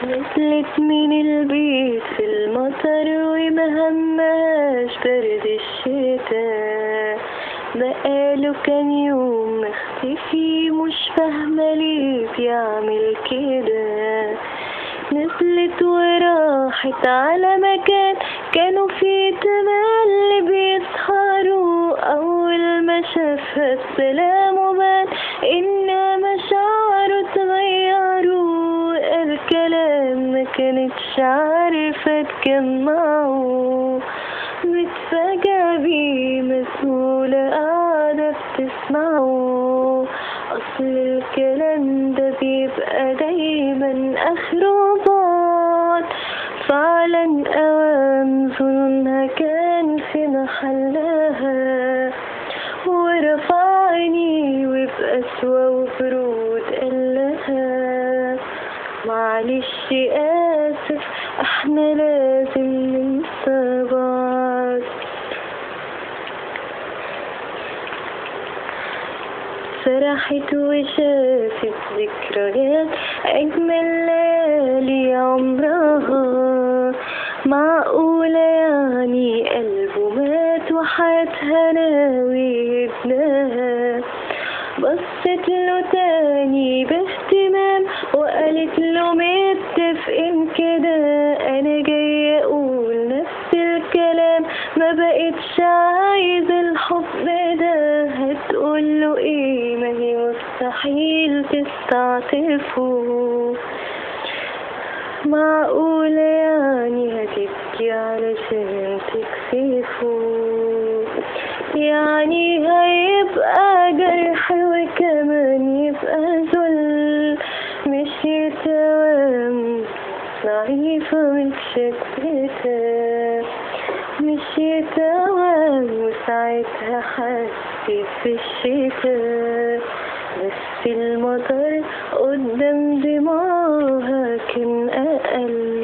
نزلت من البيت في المطر ومهماش برد الشتاء، بقاله كام يوم مختفي مش فاهمة ليه بيعمل كده. نزلت وراحت على مكان كانوا فيه تملي بيسهروا، أول ما شافها السلام وبان إن مشاعره اتغيروا، الكلام ما كانتش عارفة تجمعه، متفاجئة بيه مسؤولة قاعدة بتسمعه. أصل الكلام ده بيبقى دايما آخره بعد، فعلا أوام ظنونها كان في محلها، ورفعني وبقسوة وبرود قالها معلش آسف احنا لازم ننسى بعض. فرحت وشافت ذكريات أجمل ليالي عمرها، معقولة يعني قلبه مات وحياتها ناوي ابنها. بصت له تاني باهتمام وقالت له متفقين كده، أنا جاية أقول نفس الكلام، ما بقتش عايزة الحب ده. هتقوله ايه؟ ما هي مستحيل تستعطفه، معقولة يعني هتبكي علشان تكسفه؟ يعني هيبقى جرح وكمان يبقى ذل، مش يتوام ضعيفة وشكلتها، مش يتوام وساعتها حسيت في الشتاء، بس المطر قدام دموعها كان أقل.